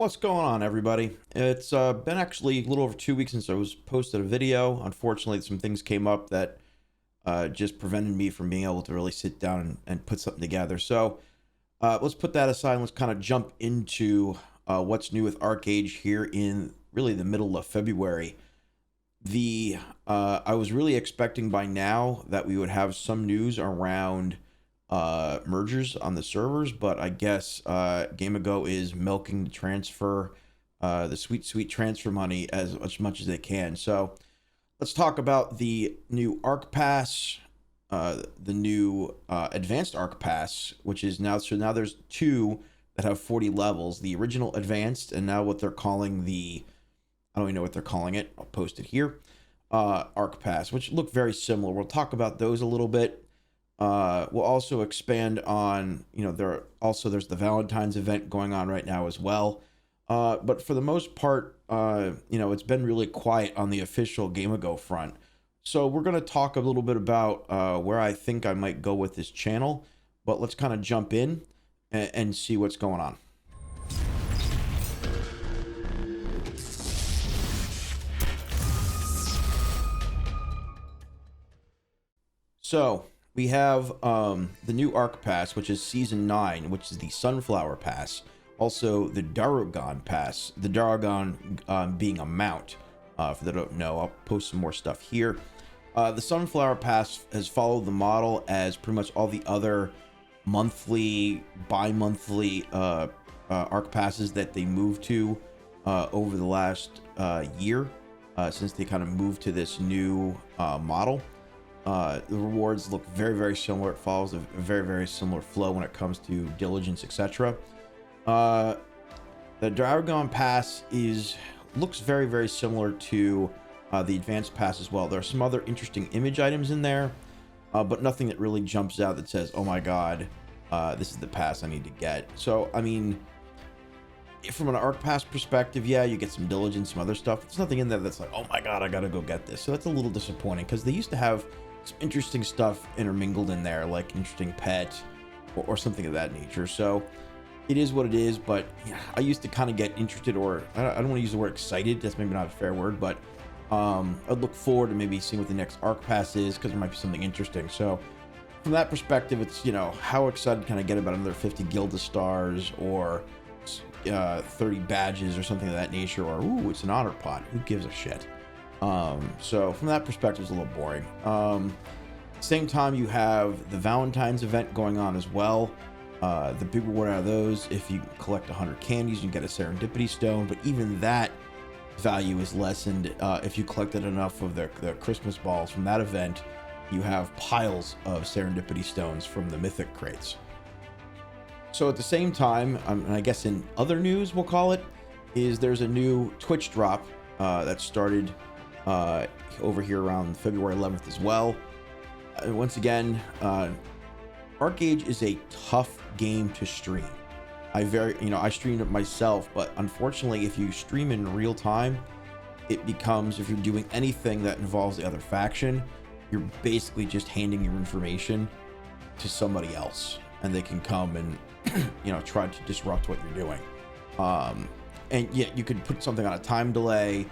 What's going on, everybody? It's been actually a little over 2 weeks since I was posted a video. Unfortunately, some things came up that just prevented me from being able to really sit down and put something together. So let's put that aside and let's kind of jump into what's new with Archeage here in really the middle of February. I was really expecting by now that we would have some news around mergers on the servers, but I guess Gamigo is milking the transfer, the sweet transfer money as much as they can. So let's talk about the new Ark Pass, the new advanced Ark Pass, which is now, so now there's two that have 40 levels, the original advanced and now what they're calling I don't even know what they're calling it. I'll post it here. Ark Pass, which look very similar. We'll talk about those a little bit. We'll also expand on, there's the Valentine's event going on right now as well. But for the most part, it's been really quiet on the official Gamigo front. So we're going to talk a little bit about where I think I might go with this channel, but let's kind of jump in and see what's going on. So we have the new Ark Pass, which is Season 9, which is the Sunflower Pass. Also, the Daragon Pass, the Daragon being a mount. For those that don't know, I'll post some more stuff here. The Sunflower Pass has followed the model as pretty much all the other monthly, bi-monthly Ark Passes that they moved to over the last year, since they kind of moved to this new model. The rewards look very similar. It follows a very similar flow when it comes to diligence, etc. The Dragon Pass looks very similar to the Advanced Pass as well. There are some other interesting image items in there, but nothing that really jumps out that says, oh my god, this is the pass I need to get. So I mean, from an Ark Pass perspective, yeah, you get some diligence, some other stuff. There's nothing in there that's like, oh my god, I gotta go get this. So that's a little disappointing, because they used to have some interesting stuff intermingled in there, like interesting pet or something of that nature. So it is what it is, but yeah, I used to kind of get interested, or I don't want to use the word excited, that's maybe not a fair word, but I'd look forward to maybe seeing what the next Ark Pass is, because there might be something interesting. So from that perspective, it's, how excited can I get about another 50 Gilda stars or 30 badges or something of that nature, or ooh, it's an honor pot, who gives a shit? So from that perspective, it's a little boring. Same time, you have the Valentine's event going on as well. The big reward out of those, if you collect 100 candies, you get a serendipity stone, but even that value is lessened if you collected enough of the Christmas balls from that event. You have piles of serendipity stones from the mythic crates. So at the same time, and I guess in other news we'll call it, is there's a new Twitch drop that started over here around February 11th as well. Once again, Archeage is a tough game to stream. I streamed it myself, but unfortunately, if you stream in real time, it becomes, if you're doing anything that involves the other faction, you're basically just handing your information to somebody else, and they can come and try to disrupt what you're doing. And yet you could put something on a time delay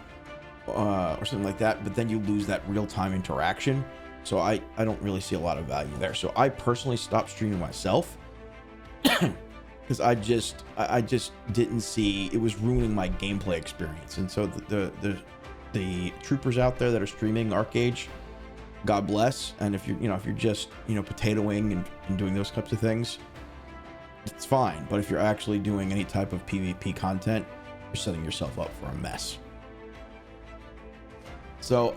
or something like that, but then you lose that real-time interaction. So I don't really see a lot of value there. So I personally stopped streaming myself because I just didn't see, it was ruining my gameplay experience. And so the troopers out there that are streaming Archeage, God bless. And if you're just potatoing and doing those types of things, it's fine. But if you're actually doing any type of PvP content, you're setting yourself up for a mess. So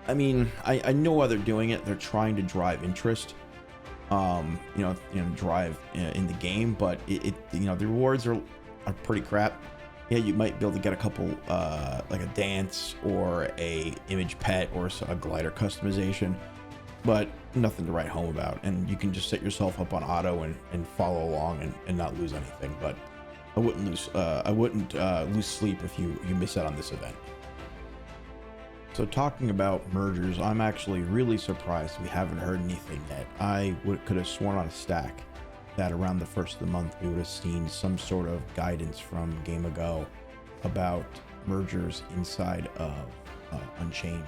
I mean, I know why they're doing it. They're trying to drive interest, drive in the game, but the rewards are pretty crap. Yeah, you might be able to get a couple, like a dance or a image pet or a glider customization, but nothing to write home about. And you can just set yourself up on auto and follow along and not lose anything. But I wouldn't lose sleep if you miss out on this event. So talking about mergers, I'm actually really surprised we haven't heard anything yet. I could have sworn on a stack that around the first of the month we would have seen some sort of guidance from Gamigo about mergers inside of Unchained.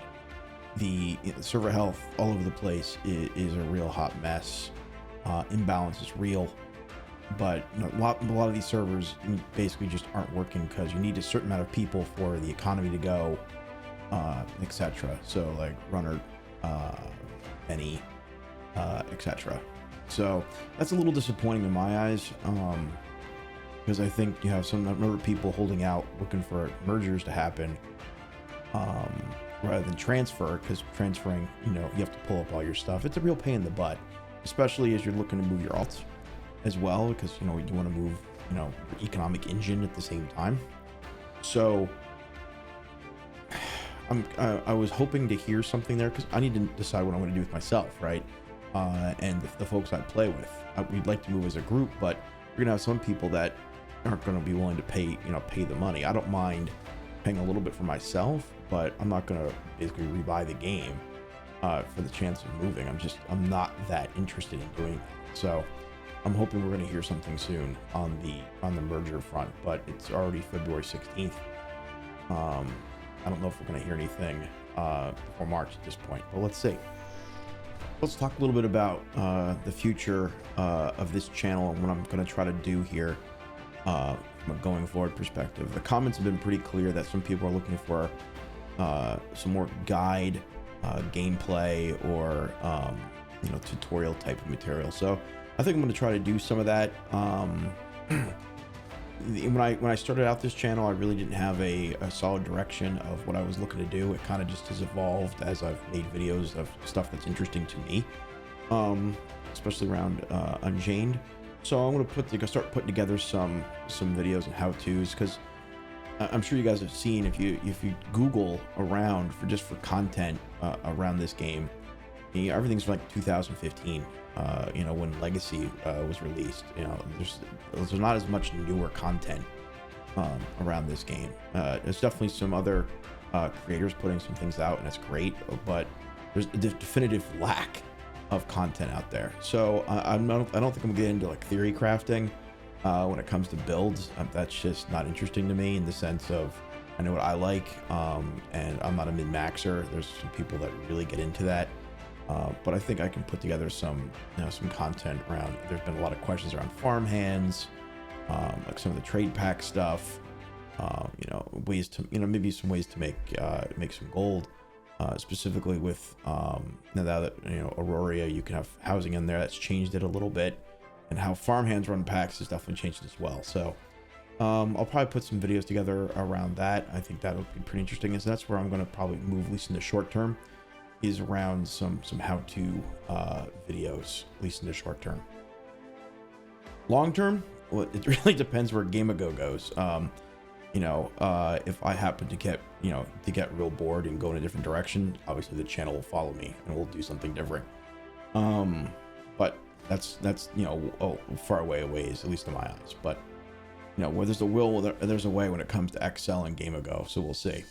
The server health all over the place is a real hot mess. Imbalance is real, but a lot of these servers basically just aren't working because you need a certain amount of people for the economy to go, etc. So like runner, any, etc. So that's a little disappointing in my eyes, because I think you have some number of people holding out looking for mergers to happen, rather than transfer, because transferring, you have to pull up all your stuff. It's a real pain in the butt, especially as you're looking to move your alts as well, because you want to move your economic engine at the same time. So I was hoping to hear something there, because I need to decide what I'm going to do with myself, right? And the folks I play with. We'd like to move as a group, but we're gonna have some people that aren't going to be willing to pay the money. I don't mind paying a little bit for myself, but I'm not going to basically rebuy the game for the chance of moving. I'm not that interested in doing that. So I'm hoping we're going to hear something soon on the merger front, but it's already February 16th. I don't know if we're going to hear anything before March at this point, but let's see. Let's talk a little bit about the future of this channel and what I'm going to try to do here from a going forward perspective. The comments have been pretty clear that some people are looking for some more guide gameplay or tutorial type of material. So I think I'm going to try to do some of that. When I started out this channel, I really didn't have a solid direction of what I was looking to do. It kind of just has evolved as I've made videos of stuff that's interesting to me, especially around Unchained. So I'm going to start putting together some videos and how-tos, because I'm sure you guys have seen, if you Google around for content around this game, everything's from like 2015. When Legacy was released, there's not as much newer content around this game. There's definitely some other creators putting some things out, and it's great, but there's a definitive lack of content out there. So I don't think I'm gonna get into like theory crafting when it comes to builds. That's just not interesting to me, in the sense of I know what I like, and I'm not a min-maxer. There's some people that really get into that. But I think I can put together some content around. There's been a lot of questions around farm hands, like some of the trade pack stuff, ways to, maybe some ways to make some gold, specifically with, now that, Aurora, you can have housing in there. That's changed it a little bit, and how farm hands run packs has definitely changed as well. So, I'll probably put some videos together around that. I think that would be pretty interesting, and so that's where I'm going to probably move, at least in the short term, is around some how-to videos, at least in the short term. Long term, well, it really depends where Gamigo goes. If I happen to get real bored and go in a different direction, obviously the channel will follow me and we'll do something different. But that's far away ways, at least in my eyes. But where there's a will, there's a way when it comes to Excel and Gamigo. So we'll see.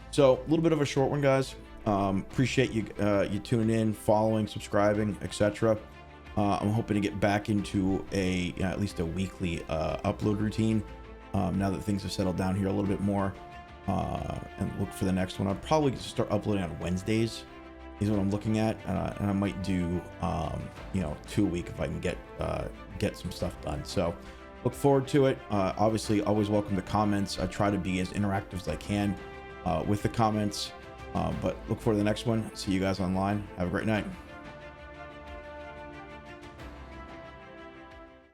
So a little bit of a short one, guys. Appreciate you tuning in, following, subscribing, etc. I'm hoping to get back into at least a weekly upload routine now that things have settled down here a little bit more, and look for the next one. I'll probably start uploading on Wednesdays is what I'm looking at, and I might do 2 a week if I can get some stuff done. So look forward to it. Obviously, always welcome the comments. I try to be as interactive as I can with the comments. But look forward to the next one. See you guys online. Have a great night.